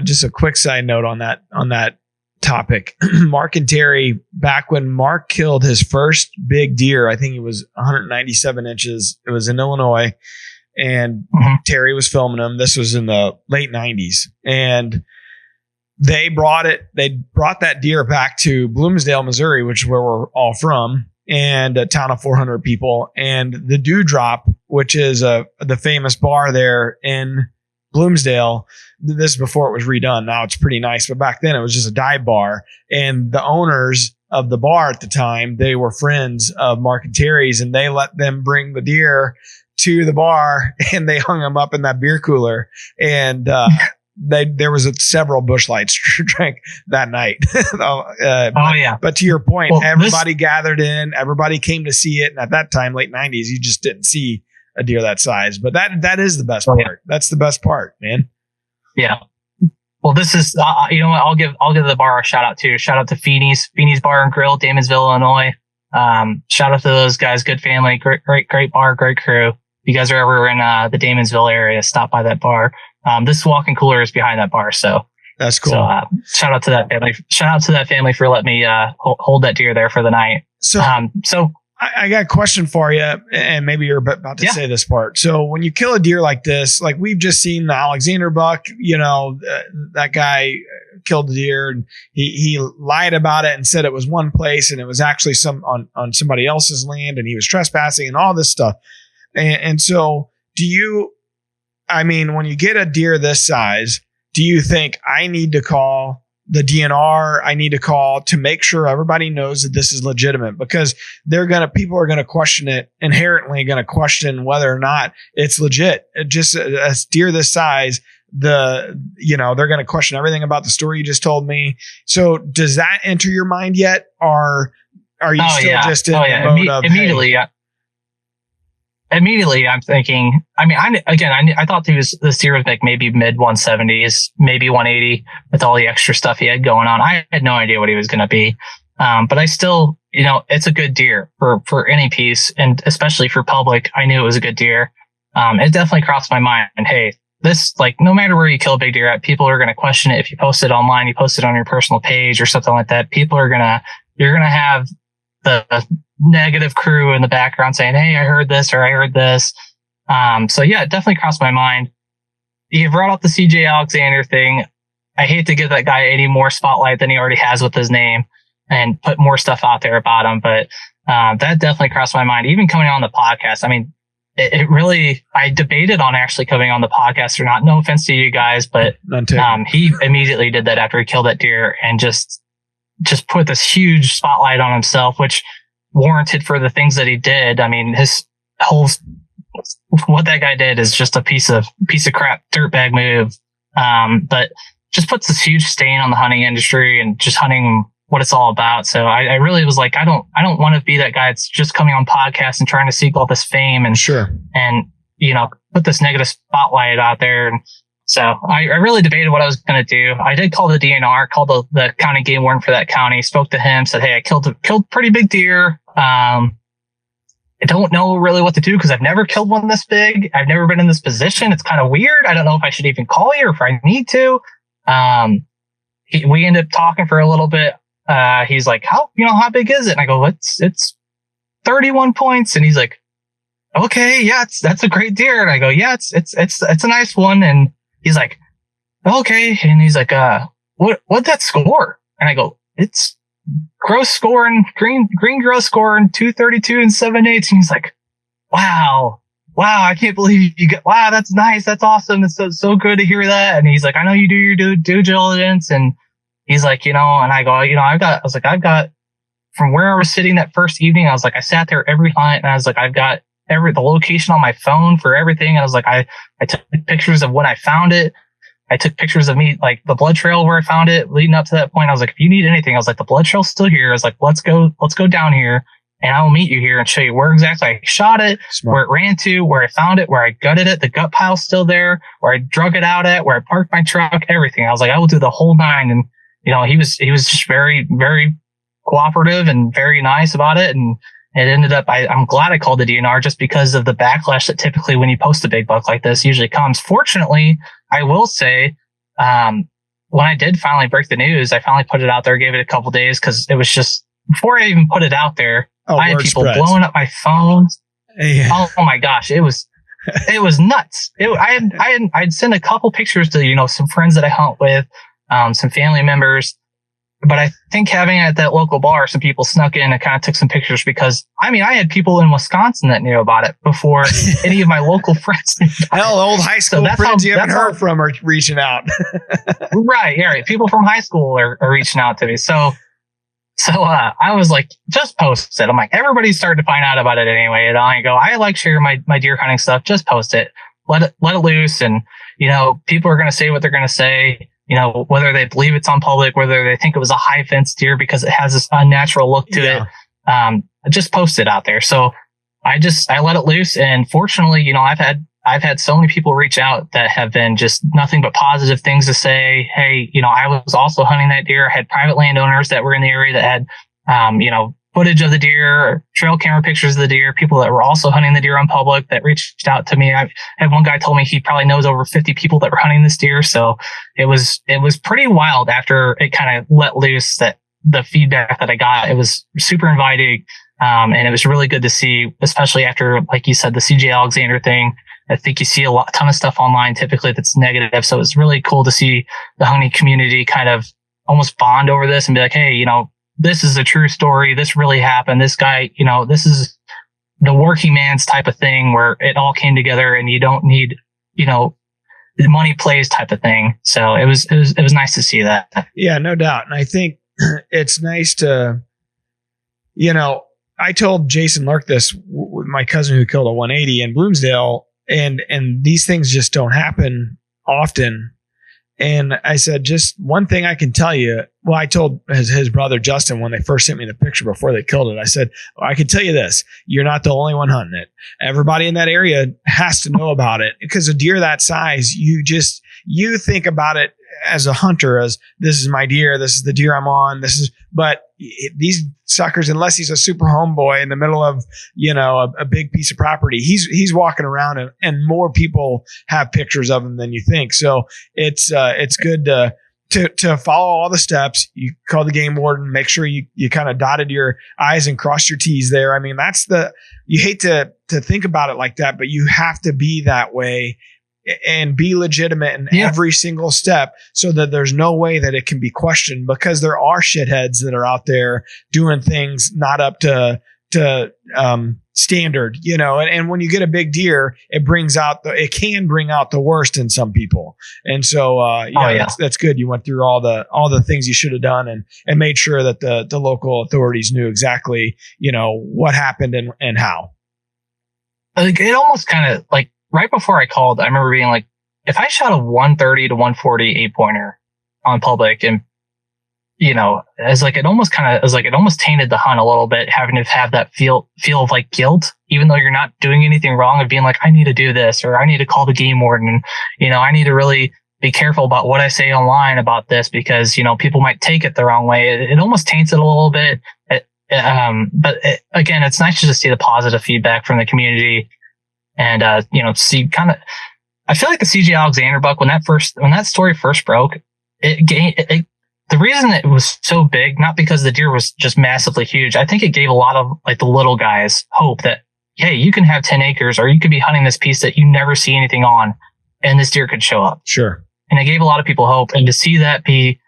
just a quick side note on that topic. Mark and Terry, back when Mark killed his first big deer, I think it was 197 inches. It was in Illinois, and Terry was filming him. This was in the late 90s, and they brought that deer back to Bloomsdale, Missouri, which is where we're all from, and a town of 400 people. And the Dewdrop, which is the famous bar there in Bloomsdale. This is before it was redone. Now it's pretty nice, but back then it was just a dive bar. And the owners of the bar at the time, they were friends of Mark and Terry's, and they let them bring the deer to the bar, and they hung them up in that beer cooler. And there was several Busch Lights drank that night. But to your point, everybody gathered in, everybody came to see it. And at that time, late 90s, you just didn't see a deer that size. But that is the best part. Yeah. That's the best part, man. Yeah. Well, this is, you know what? I'll give the bar a shout out too. Shout out to Feeney's Bar and Grill, Damonsville, Illinois. Shout out to those guys. Good family, great bar, great crew. If you guys are ever in the Damonsville area, stop by that bar. This walk-in cooler is behind that bar, so that's cool. So shout out to that family. Shout out to that family for letting me hold that deer there for the night. So I got a question for you, and maybe you're about to say this part. So when you kill a deer like this, like we've just seen the Alexander buck, that guy killed the deer, and he lied about it and said it was one place, and it was actually on somebody else's land, and he was trespassing and all this stuff. And so when you get a deer this size, do you think I need to call the DNR? I need to call to make sure everybody knows that this is legitimate, because people are going to question it, inherently going to question whether or not it's legit. Just a deer this size, they're going to question everything about the story you just told me. So does that enter your mind yet? Or are you just in the mode of immediately? Hey, Immediately, I'm thinking, I thought this deer was like maybe mid 170s, maybe 180 with all the extra stuff he had going on. I had no idea what he was going to be. But I still, it's a good deer for any piece, and especially for public. I knew it was a good deer. It definitely crossed my mind. And hey, this, like, no matter where you kill a big deer at, people are going to question it. If you post it online, you post it on your personal page or something like that, you're going to have the negative crew in the background saying, hey, I heard this, or I heard this. So yeah, it definitely crossed my mind. You brought up the CJ Alexander thing. I hate to give that guy any more spotlight than he already has with his name and put more stuff out there about him. But that definitely crossed my mind. Even coming on the podcast, I mean, it really, I debated on actually coming on the podcast or not. No offense to you guys, but he immediately did that after he killed that deer and just put this huge spotlight on himself, which warranted for the things that he did. I mean, his whole, what that guy did is just a piece of crap dirtbag move. But just puts this huge stain on the hunting industry and just hunting, what it's all about. So I really was like, I don't want to be that guy that's just coming on podcasts and trying to seek all this fame and put this negative spotlight out there. And so I really debated what I was going to do. I did call the DNR, called the county game warden for that county, spoke to him, said, hey, I killed pretty big deer. I don't know really what to do because I've never killed one this big. I've never been in this position. It's kind of weird. I don't know if I should even call you or if I need to. We ended up talking for a little bit. He's like, how big is it? And I go, it's 31 points. And he's like, okay, yeah, that's a great deer. And I go, yeah, it's a nice one. And he's like, okay. And he's like, what'd that score? And I go, it's gross scoring, green gross scoring 232 and 7/8. And he's like, wow, I can't believe you got, wow, that's nice. That's awesome. It's so good to hear that. And he's like, I know you do your due diligence. And he's like, and I go, I've got from where I was sitting that first evening, I was like, I sat there every hunt and I was like, I've got the location on my phone for everything. And I was like, I took pictures of when I found it. I took pictures of me, like the blood trail where I found it leading up to that point. I was like, if you need anything, I was like, the blood trail's still here. I was like, let's go down here and I will meet you here and show you where exactly I shot it, where it ran to, where I found it, where I gutted it, the gut pile's still there, where I drug it out at, where I parked my truck, everything. I was like, I will do the whole nine. And, he was just very, very cooperative and very nice about it. And it ended up, I'm glad I called the DNR just because of the backlash that typically when you post a big buck like this usually comes. Fortunately, I will say, when I did finally break the news, I finally put it out there, gave it a couple days because it was just, before I even put it out there, I had people blowing up my phones. Yeah. Oh my gosh. It was nuts. I'd send a couple pictures to, some friends that I hunt with, some family members. But I think having it at that local bar, some people snuck in and kind of took some pictures because, I had people in Wisconsin that knew about it before any of my local friends knew about Hell, old high school friends you haven't heard from are reaching out. Right. Yeah. Right. People from high school are reaching out to me. So I was like, just post it. I'm like, everybody's starting to find out about it anyway. And I go, I like sharing my deer hunting stuff. Just post it. Let it loose. And, people are going to say what they're going to say. Whether they believe it's on public, whether they think it was a high fence deer because it has this unnatural look to it. Just post it out there. So I let it loose. And fortunately, I've had so many people reach out that have been just nothing but positive things to say. Hey, I was also hunting that deer. I had private landowners that were in the area that had, footage of the deer, trail camera pictures of the deer, people that were also hunting the deer on public that reached out to me. I had one guy told me he probably knows over 50 people that were hunting this deer. So it was pretty wild after it kind of let loose, that the feedback that I got. It was super inviting. And it was really good to see, especially after, like you said, the CJ Alexander thing. I think you see a ton of stuff online typically that's negative. So it's really cool to see the hunting community kind of almost bond over this and be like, hey, this is a true story. This really happened. This guy, this is the working man's type of thing where it all came together and you don't need, the money plays type of thing. So it was nice to see that. Yeah, no doubt. And I think it's nice to, I told Jason Lurk this, my cousin who killed a 180 in Bloomsdale, and these things just don't happen often. And I said, just one thing I can tell you. Well, I told his brother Justin when they first sent me the picture before they killed it, I said, I can tell you this, you're not the only one hunting it. Everybody in that area has to know about it, because a deer that size, you think about it as a hunter, as this is my deer, this is the deer I'm on, but these suckers, unless he's a super homeboy in the middle of, a big piece of property, he's walking around and more people have pictures of him than you think. So it's good to follow all the steps. You call the game warden, make sure you kind of dotted your I's and crossed your T's there. You hate to think about it like that, but you have to be that way and be legitimate in every single step, so that there's no way that it can be questioned, because there are shitheads that are out there doing things not up to standard, and when you get a big deer, it can bring out the worst in some people. And so, that's good. You went through all the things you should have done and made sure that the local authorities knew exactly, what happened and how. It almost kind of like, right before I called, I remember being like, if I shot a 130 to 140 8-pointer on public, and, it almost tainted the hunt a little bit, having to have that feel of like guilt, even though you're not doing anything wrong, of being like, I need to do this, or I need to call the game warden. I need to really be careful about what I say online about this, because, people might take it the wrong way. It almost taints it a little bit. Again, it's nice to just see the positive feedback from the community. And, see kind of, I feel like the CJ Alexander buck, when that story first broke, the reason it was so big, not because the deer was just massively huge. I think it gave a lot of like the little guys hope that, hey, you can have 10 acres, or you could be hunting this piece that you never see anything on, and this deer could show up. Sure. And it gave a lot of people hope. And to see that be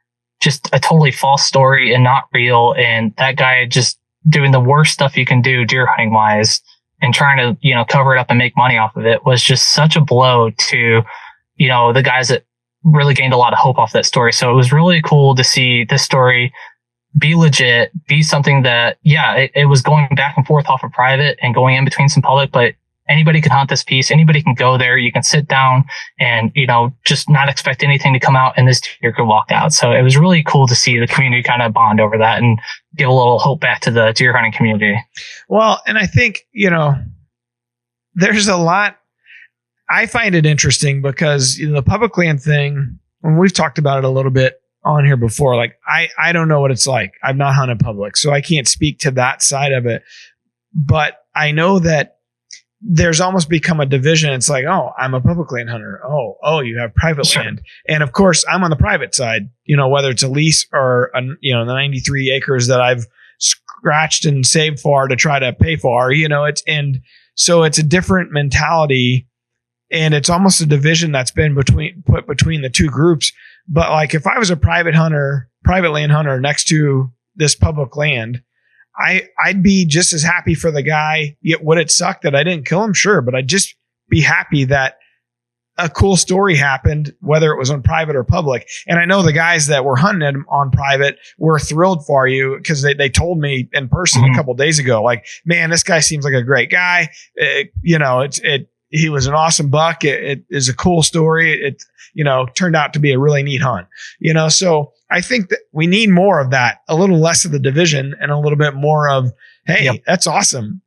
just a totally false story and not real, and that guy just doing the worst stuff you can do deer hunting wise, and trying to, cover it up and make money off of it, was just such a blow to, the guys that really gained a lot of hope off that story. So it was really cool to see this story be legit, be something that, it was going back and forth off of private and going in between some public, but anybody can hunt this piece. Anybody can go there. You can sit down and, just not expect anything to come out, and this deer could walk out. So it was really cool to see the community kind of bond over that and give a little hope back to the deer hunting community. Well, and I think, there's a lot. I find it interesting because the public land thing, when we've talked about it a little bit on here before, like I don't know what it's like. I've not hunted public, so I can't speak to that side of it. But I know that there's almost become a division. It's like, oh, I'm a public land hunter. Oh, you have private land. And of course, I'm on the private side, whether it's a lease or, the 93 acres that I've scratched and saved for to try to pay for, so it's a different mentality, and it's almost a division that's been put between the two groups. But like, if I was a private land hunter next to this public land, I'd be just as happy for the guy. Would it suck that I didn't kill him? Sure. But I'd just be happy that a cool story happened, whether it was on private or public. And I know the guys that were hunting him on private were thrilled for you, because they told me in person a couple of days ago, like, man, this guy seems like a great guy. He was an awesome buck. It is a cool story. It turned out to be a really neat hunt, so I think that we need more of that, a little less of the division and a little bit more of, hey, that's awesome.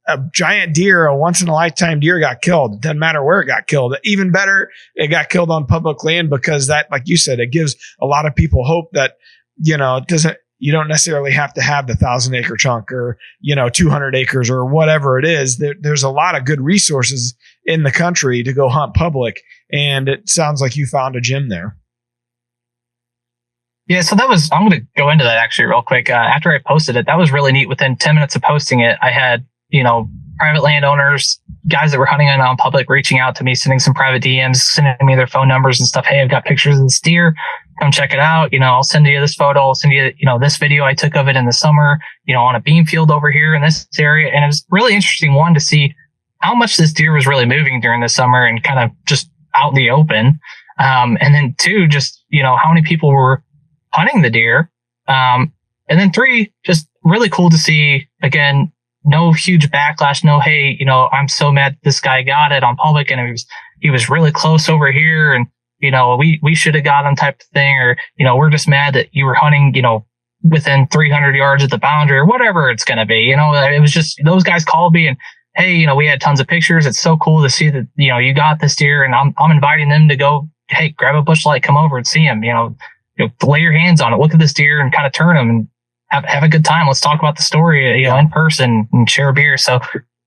A giant deer, a once in a lifetime deer got killed. It doesn't matter where it got killed. Even better, it got killed on public land, because that, like you said, it gives a lot of people hope that, you don't necessarily have to have the 1,000-acre chunk or, 200 acres or whatever it is. There's a lot of good resources in the country to go hunt public. And it sounds like you found a gem there. Yeah, so I'm going to go into that actually real quick. After I posted it, that was really neat. Within 10 minutes of posting it, I had, private landowners, guys that were hunting on public, reaching out to me, sending some private DMs, sending me their phone numbers and stuff. Hey, I've got pictures of this deer. Come check it out. I'll send you this photo. I'll send you, this video I took of it in the summer, on a bean field over here in this area. And it was really interesting, one, to see how much this deer was really moving during the summer and kind of just out in the open. And then two, just, how many people were hunting the deer. And then three, just really cool to see, again, no huge backlash. No, hey, I'm so mad this guy got it on public, and he was really close over here, and we should have got him type of thing, or we're just mad that you were hunting within 300 yards of the boundary, or whatever it's going to be. It was just, those guys called me and, hey, we had tons of pictures. It's so cool to see that you got this deer, and I'm inviting them to go, hey, grab a bush light, come over and see him. Lay your hands on it, look at this deer and kind of turn them and have a good time. Let's talk about the story, in person, and share a beer. So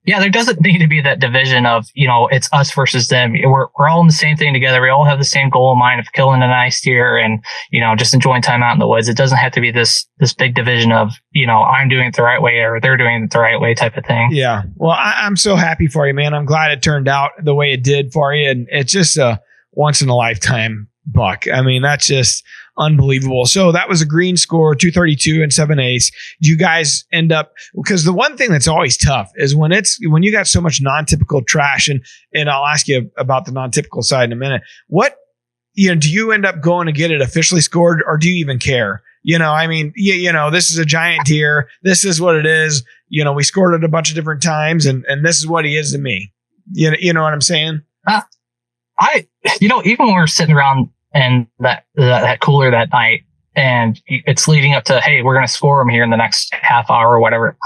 yeah, there doesn't need to be that division of, it's us versus them. We're all in the same thing together. We all have the same goal in mind of killing a nice deer and, just enjoying time out in the woods. It doesn't have to be this big division of, I'm doing it the right way or they're doing it the right way type of thing. Yeah. Well, I'm so happy for you, man. I'm glad it turned out the way it did for you. And it's just a once in a lifetime buck. I mean, that's just unbelievable. So that was a green score, 232 and 7/8. Do you guys end up, because the one thing that's always tough is when you got so much non-typical trash, and I'll ask you about the non-typical side in a minute. What, do you end up going to get it officially scored, or do you even care? This is a giant deer. This is what it is. We scored it a bunch of different times, and this is what he is to me. You know what I'm saying? Even when we're sitting around and that cooler that night, and it's leading up to, hey, we're going to score him here in the next half hour or whatever,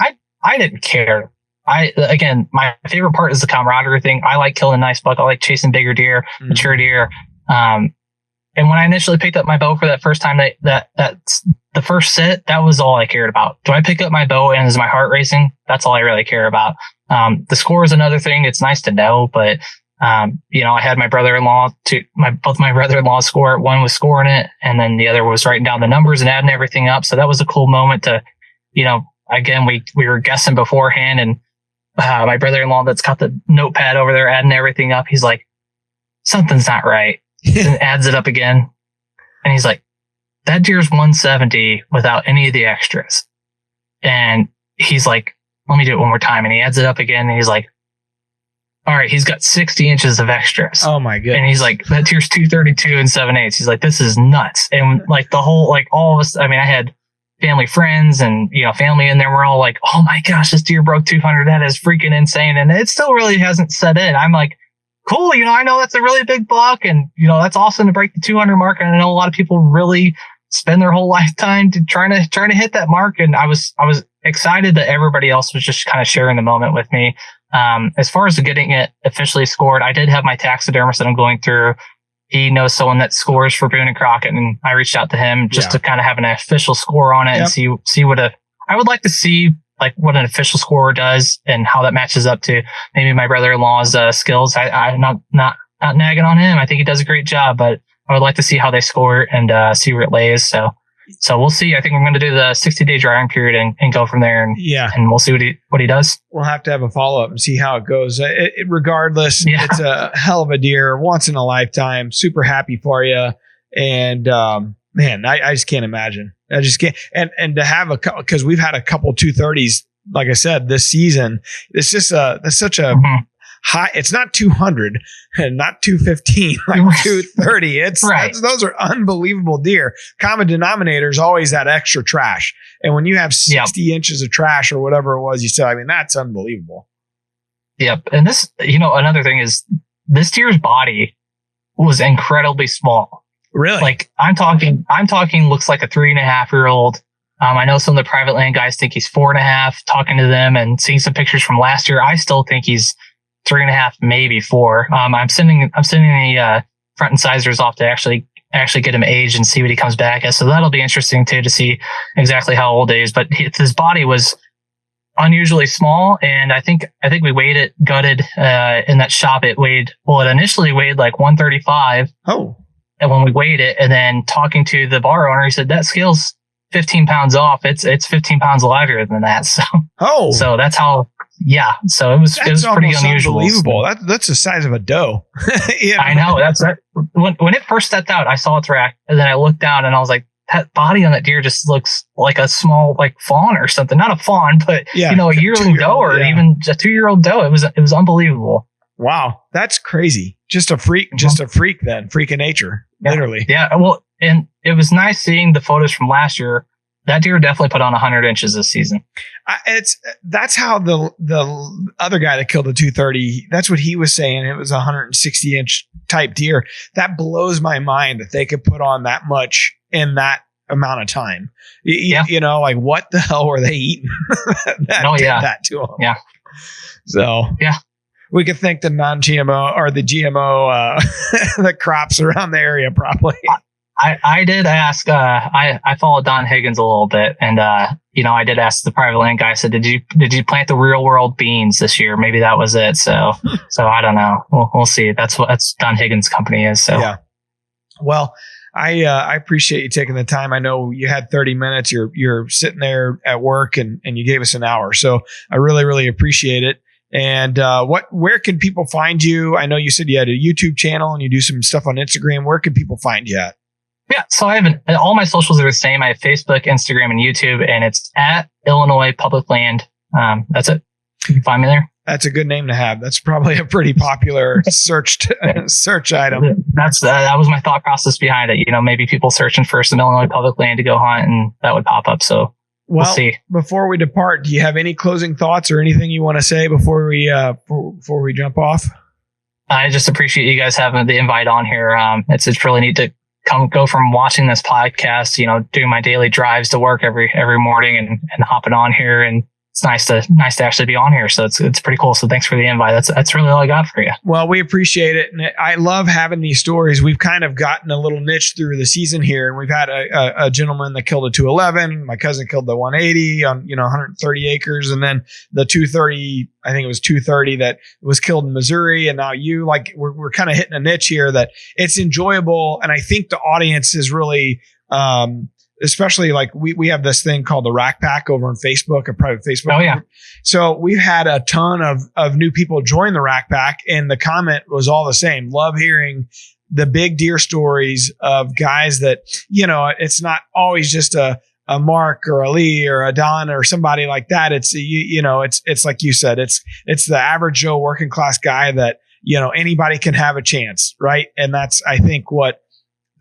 I didn't care. Again, my favorite part is the camaraderie thing. I like killing a nice buck. I like chasing bigger deer, mature deer. And when I initially picked up my bow for that first time, that's the first sit, that was all I cared about. Do I pick up my bow and is my heart racing? That's all I really care about. The score is another thing. It's nice to know, but I had my brother-in-law both my brother-in-laws score it. One was scoring it, and then the other was writing down the numbers and adding everything up. So that was a cool moment to, again, we were guessing beforehand, and my brother-in-law that's got the notepad over there adding everything up, he's like, something's not right. And adds it up again. And he's like, that deer's 170 without any of the extras. And he's like, let me do it one more time. And he adds it up again. And he's like, all right, he's got 60 inches of extras. Oh my goodness. And he's like, that deer's 232 and 7/8. He's like, this is nuts. And like the whole, like all of us, I mean, I had family friends and, family in there. We're all like, oh my gosh, this deer broke 200. That is freaking insane. And it still really hasn't set in. I'm like, cool. I know that's a really big buck and, that's awesome to break the 200 mark. And I know a lot of people really spend their whole lifetime trying to hit that mark. And I was excited that everybody else was just kind of sharing the moment with me. As far as getting it officially scored, I did have my taxidermist that I'm going through. He knows someone that scores for Boone and Crockett, and I reached out to him just to kind of have an official score on it and see what I would like to see, like what an official score does and how that matches up to maybe my brother-in-law's skills. I'm not nagging on him. I think he does a great job, but I would like to see how they score and see where it lays. So we'll see. I think I'm going to do the 60-day drying period and go from there. And we'll see what he does. We'll have to have a follow-up and see how it goes. Regardless, it's a hell of a deer, once in a lifetime. Super happy for you. And man, I just can't imagine. I just can't. And to have because we've had a couple 230s, like I said, this season. It's just that's such a high. It's not 200 and not 215, like 230. Those are unbelievable deer. Common denominator is always that extra trash. And when you have 60 inches of trash or whatever it was you said, I mean, that's unbelievable. Yep. And this, another thing is this deer's body was incredibly small. Really? Like I'm talking looks like a 3.5-year-old. I know some of the private land guys think he's 4.5. Talking to them and seeing some pictures from last year, I still think he's 3.5, maybe 4. I'm sending the front incisors off to actually get him aged and see what he comes back as. So that'll be interesting too, to see exactly how old he is. But his body was unusually small. And I think we weighed it gutted, in that shop. It initially weighed like 135. Oh. And when we weighed it and then talking to the bar owner, he said that scale's 15 pounds off. It's 15 pounds lighter than that. So that's how. Yeah, so it was pretty unusual. Unbelievable. That's the size of a doe. I know. That's when it first stepped out, I saw its rack, and then I looked down, and I was like, that body on that deer just looks like a small fawn or something. Not a fawn, but a yearling doe or even a 2-year-old doe. It was unbelievable. Wow, that's crazy. Just a freak. Just a freak. Then freak of nature, literally. Yeah. Well, and it was nice seeing the photos from last year. That deer definitely put on 100 inches this season. That's how the other guy that killed the 230, that's what he was saying. It was a 160 inch type deer. That blows my mind that they could put on that much in that amount of time. Like what the hell were they eating that to them? Yeah. So yeah. We could thank the non-GMO or the GMO, the crops around the area probably. I did ask, I followed Don Higgins a little bit and, I did ask the private land guy, I said, did you plant the real world beans this year? Maybe that was it. So I don't know. We'll see. That's Don Higgins' company is. So, yeah. Well, I appreciate you taking the time. I know you had 30 minutes. You're sitting there at work and you gave us an hour. So I really, really appreciate it. And, where can people find you? I know you said you had a YouTube channel and you do some stuff on Instagram. Where can people find you at? Yeah, so I have all my socials are the same. I have Facebook, Instagram, and YouTube, and it's at Illinois Public Land. That's it. You can find me there. That's a good name to have. That's probably a pretty popular search item. That was my thought process behind it. Maybe people searching for some Illinois Public Land to go hunt, and that would pop up. So we'll see. Before we depart, do you have any closing thoughts or anything you want to say before we jump off? I just appreciate you guys having the invite on here. It's really neat to go from watching this podcast, doing my daily drives to work every morning and hopping on here. And it's nice to actually be on here. So it's pretty cool. So thanks for the invite. That's really all I got for you. Well, we appreciate it. And I love having these stories. We've kind of gotten a little niche through the season here. And we've had a gentleman that killed a 211. My cousin killed the 180 on, 130 acres. And then the 230, I think it was 230 that was killed in Missouri. And now we're kind of hitting a niche here that it's enjoyable. And I think the audience is really, especially we have this thing called the Rack Pack over on Facebook, a private Facebook group. Yeah. So we've had a ton of new people join the Rack Pack, and the comment was all the same. Love hearing the big deer stories of guys that, it's not always just a Mark or a Lee or a Don or somebody like that. It's, it's like you said, it's the average Joe working class guy that, anybody can have a chance. Right. And that's, I think, what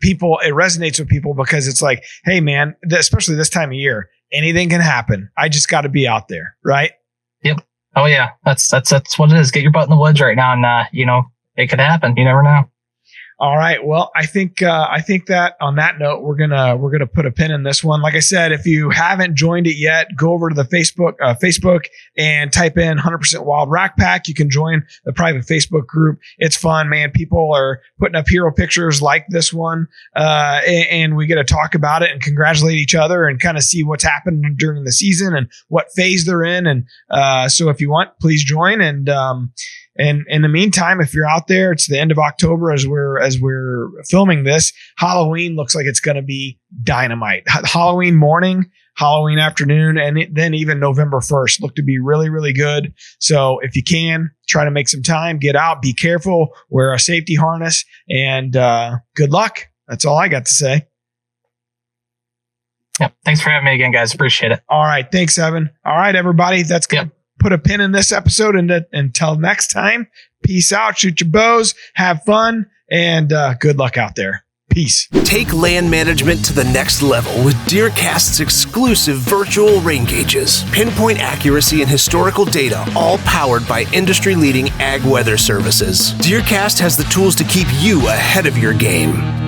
it resonates with people, because it's like, hey man, especially this time of year, anything can happen. I just got to be out there, right? Yep. Oh yeah, that's what it is. Get your butt in the woods right now, and it could happen. You never know. All right. Well, I think that on that note, we're gonna put a pin in this one. Like I said, if you haven't joined it yet, go over to the Facebook and type in 100% Wild Rack Pack. You can join the private Facebook group. It's fun, man. People are putting up hero pictures like this one, and we get to talk about it and congratulate each other and kind of see what's happened during the season and what phase they're in. And so, if you want, please join. And in the meantime, if you're out there, it's the end of October as we're filming this. Halloween looks like it's going to be dynamite. Halloween morning, Halloween afternoon, and then even November 1st look to be really, really good. So if you can, try to make some time, get out, be careful, wear a safety harness, and good luck. That's all I got to say. Yep. Thanks for having me again, guys. Appreciate it. All right. Thanks, Evan. All right, everybody. That's good. Yep. Put a pin in this episode, and until next time, peace out, shoot your bows, have fun, and good luck out there. Peace. Take land management to the next level with DeerCast's exclusive virtual rain gauges. Pinpoint accuracy and historical data, all powered by industry-leading ag weather services. DeerCast has the tools to keep you ahead of your game.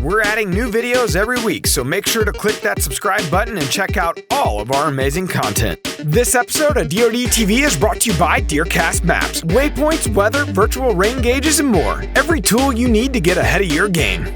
We're adding new videos every week, so make sure to click that subscribe button and check out all of our amazing content. This episode of DoD TV is brought to you by DeerCast Maps, waypoints, weather, virtual rain gauges, and more. Every tool you need to get ahead of your game.